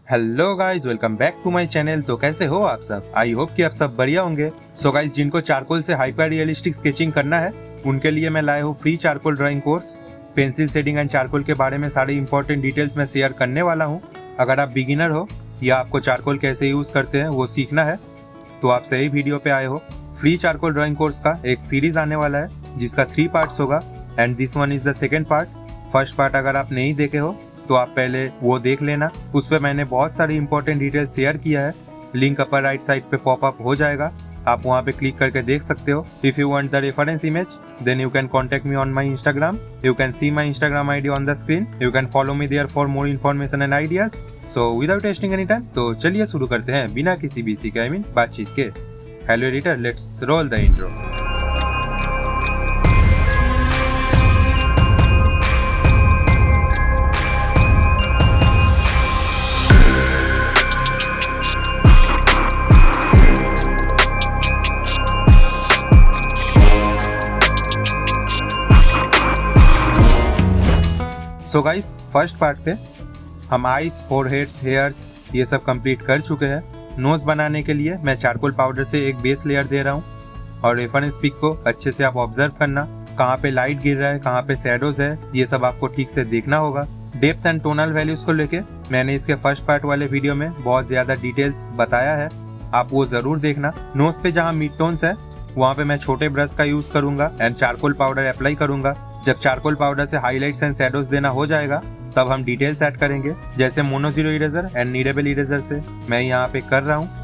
Hello guys, welcome back to my channel. तो कैसे हो आप सब? आई होप कि आप सब बढ़िया होंगे। सो गाइस, जिनको चारकोल से हाइपर रियलिस्टिक स्केचिंग करना है उनके लिए मैं लाया हूँ free charcoal drawing course. Pencil shading and charcoal के बारे में सारी इंपॉर्टेंट डिटेल्स मैं शेयर करने वाला हूँ। अगर आप बिगिनर हो या आपको चारकोल कैसे यूज करते हैं वो सीखना है तो आप सही वीडियो पे आए हो। फ्री चारकोल ड्राइंग कोर्स का एक सीरीज आने वाला है जिसका 3 पार्ट्स होगा and this one is the second part. First part अगर आप नहीं देखे हो तो आप पहले वो देख लेना। उस पर मैंने बहुत सारी इंपॉर्टेंट डिटेल्स शेयर किया है। लिंक अपर राइट साइड पे पॉपअप हो जाएगा, आप वहाँ पे क्लिक करके देख सकते हो। If you want the reference image then you can contact me on my Instagram. You can see my Instagram ID on the screen. You can follow me there for more information and ideas. So without wasting any time, तो चलिए शुरू करते हैं बिना किसी BC के बातचीत के। Hello editor, let's roll the intro. So guys, first part पे हम आईज, फोरहेड्स, हेयर्स ये सब कंप्लीट कर चुके हैं। नोज बनाने के लिए मैं चारकोल पाउडर से एक बेस लेयर दे रहा हूँ और रेफरेंस पिक को अच्छे से आप ऑब्जर्व करना, कहाँ पे लाइट गिर रहा है, कहाँ पे शैडोज है, ये सब आपको ठीक से देखना होगा। डेप्थ एंड टोनल वैल्यूज को लेके मैंने इसके फर्स्ट पार्ट वाले वीडियो में बहुत ज्यादा डिटेल्स बताया है, आप वो जरूर देखना। नोज पे जहाँ मिड टोन्स है वहाँ पे मैं छोटे ब्रश का यूज करूंगा एंड चारकोल पाउडर अप्लाई करूंगा। जब चारकोल पाउडर से हाइलाइट्स एंड शैडोज देना हो जाएगा तब हम डिटेल्स ऐड करेंगे, जैसे mono zero eraser and needable eraser से मैं यहाँ पे कर रहा हूँ।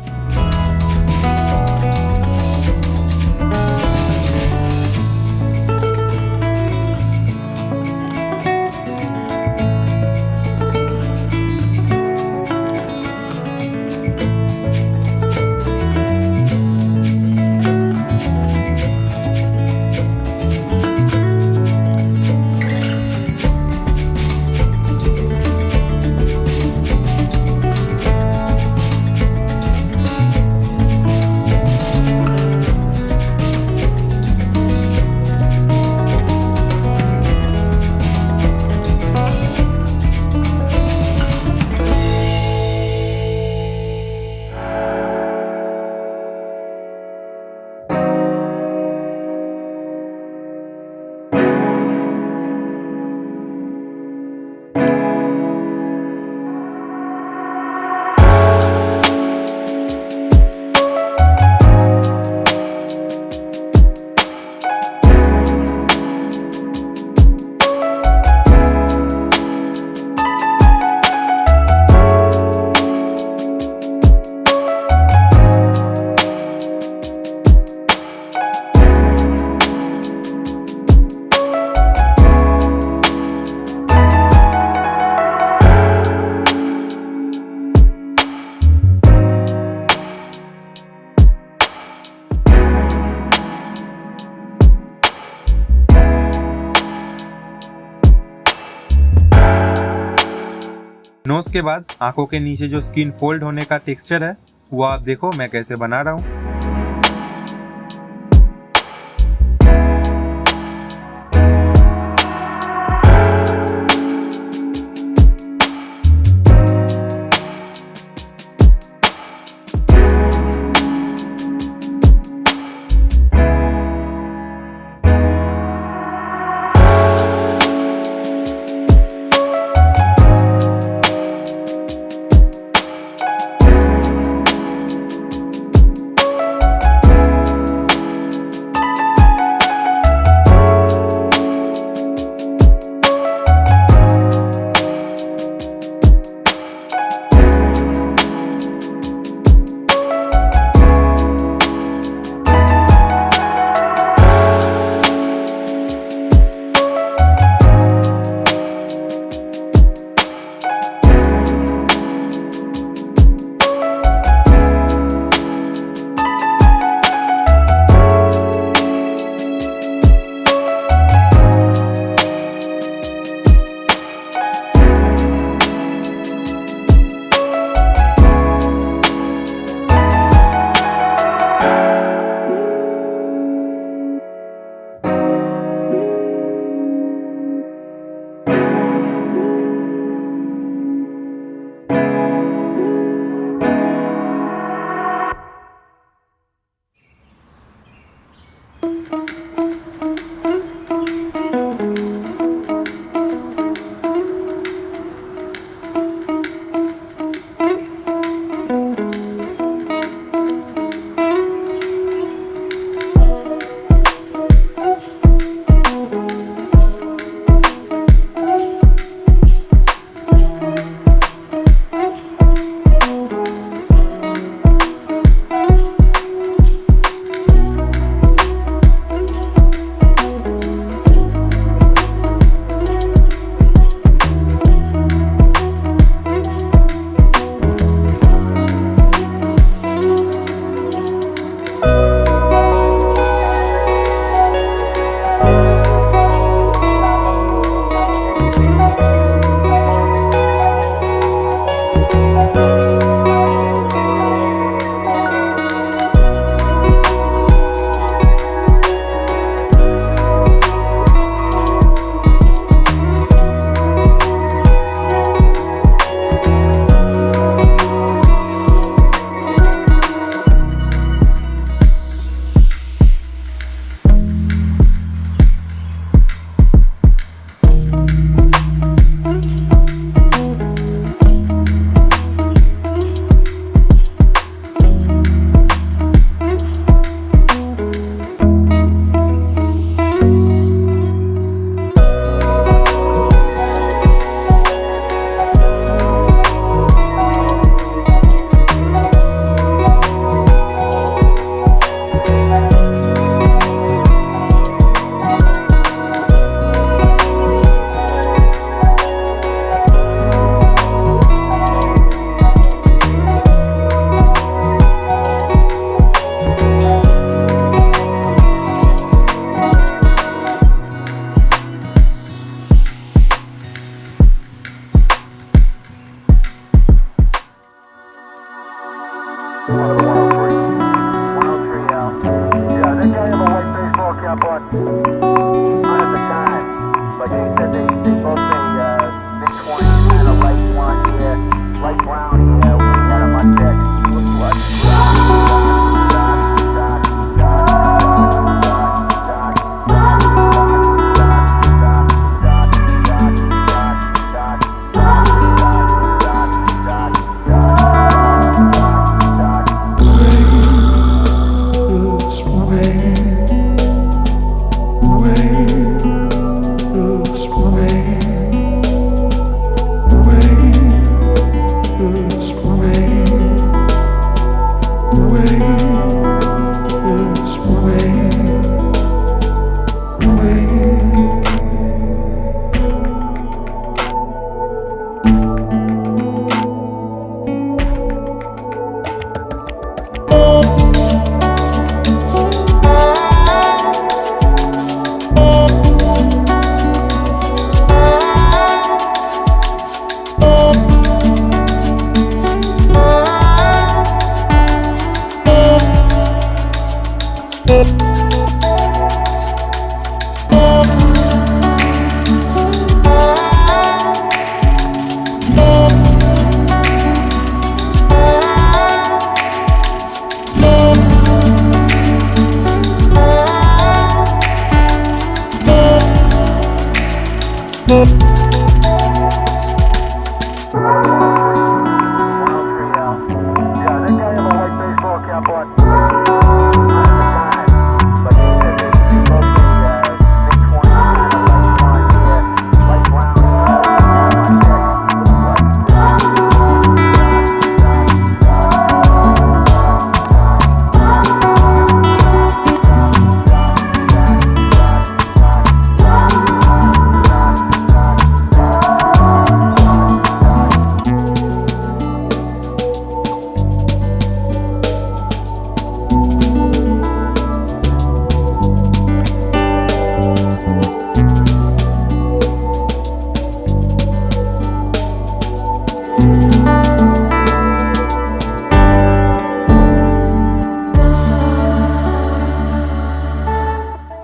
नोज के बाद आंखों के नीचे जो स्किन फोल्ड होने का टेक्सचर है वो आप देखो मैं कैसे बना रहा हूँ।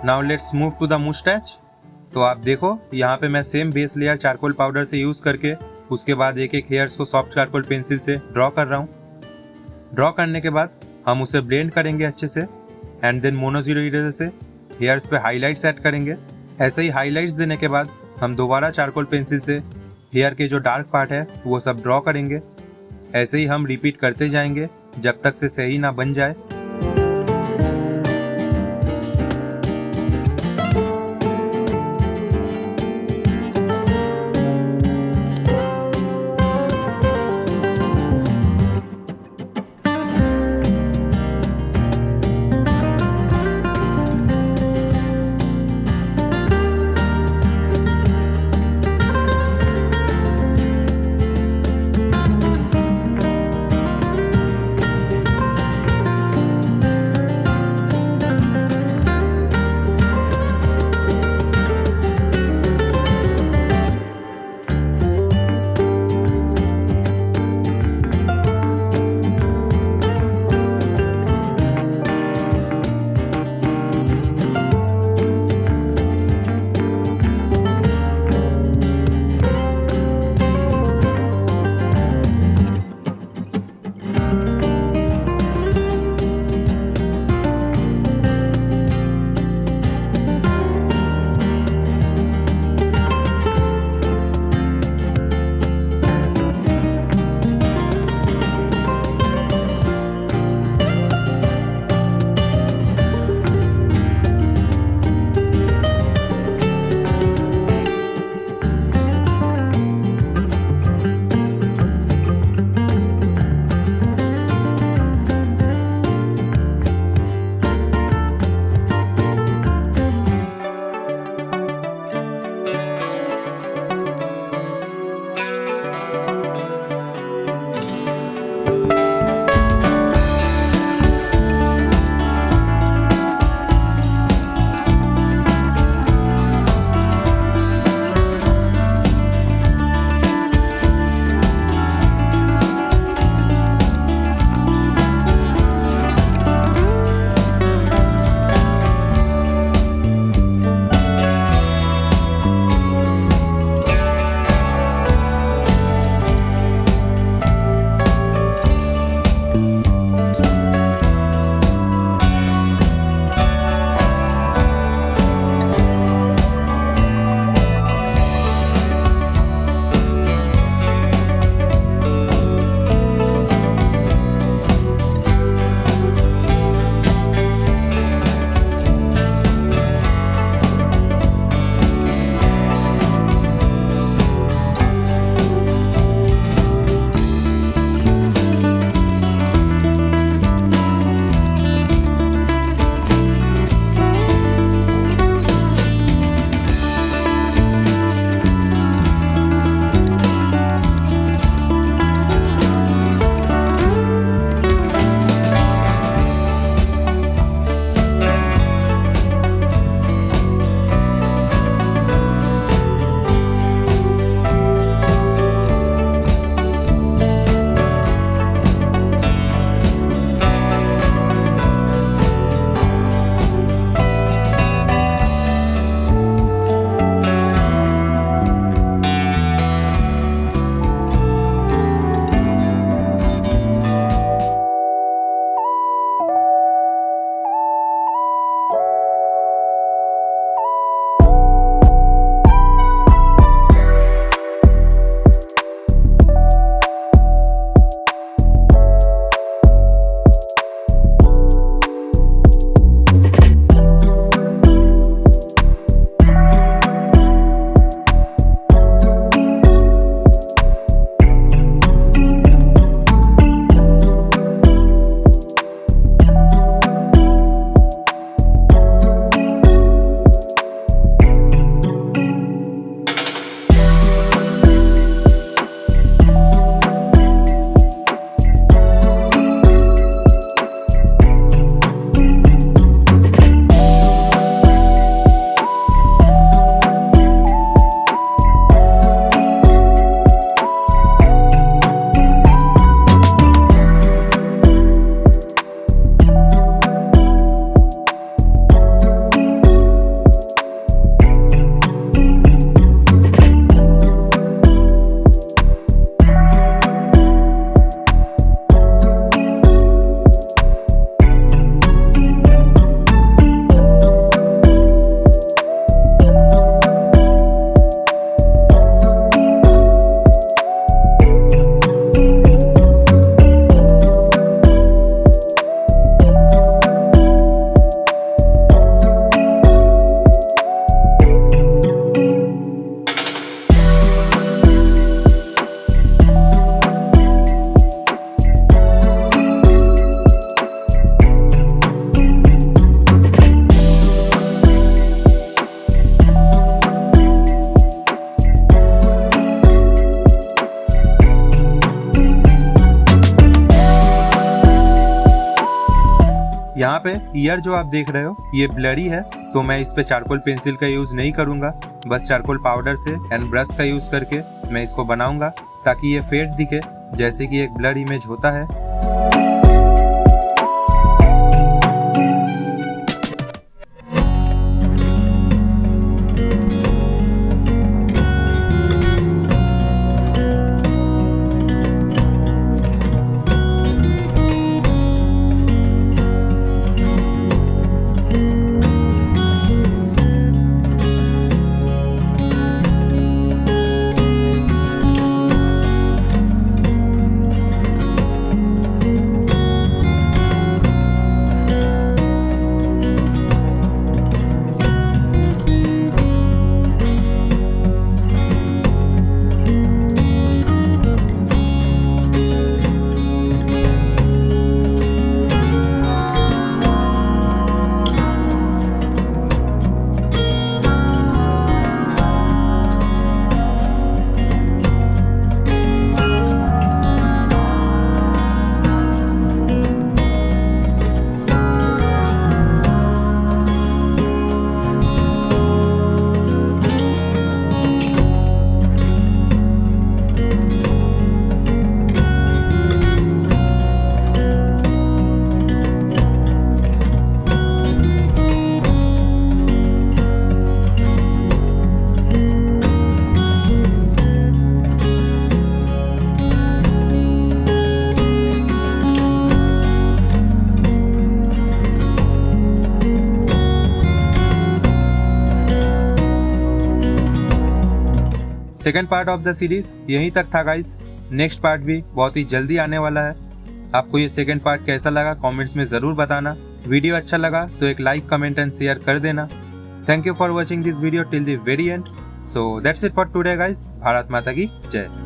Now let's move to the moustache. तो आप देखो यहाँ पे मैं same base layer charcoal powder से यूज करके उसके बाद एक एक हेयर्स को सॉफ्ट चारकोल पेंसिल से ड्रॉ कर रहा हूँ। ड्रॉ करने के बाद हम उसे ब्लेंड करेंगे अच्छे से and then mono zero eraser से हेयर्स पे हाईलाइट्स ऐड करेंगे। ऐसे ही हाईलाइट्स देने के बाद हम दोबारा चारकोल पेंसिल से हेयर के जो डार्क पार्ट है वो सब ड्रॉ करेंगे। ऐसे ही हम रिपीट करते जाएंगे जब तक से सही ना बन जाए। यहाँ पे ईयर जो आप देख रहे हो ये ब्लरी है, तो मैं इस पे चारकोल पेंसिल का यूज नहीं करूंगा, बस चारकोल पाउडर से एंड ब्रश का यूज करके मैं इसको बनाऊंगा ताकि ये फेड दिखे जैसे कि एक ब्लर इमेज होता है। Second part of the series यहीं तक था गाइस। नेक्स्ट पार्ट भी बहुत ही जल्दी आने वाला है। आपको ये सेकेंड पार्ट कैसा लगा कमेंट्स में जरूर बताना। वीडियो अच्छा लगा तो एक लाइक, कमेंट एंड शेयर कर देना। Thank you for watching this video till the very and. So that's it for today guys. Bharat माता की जय।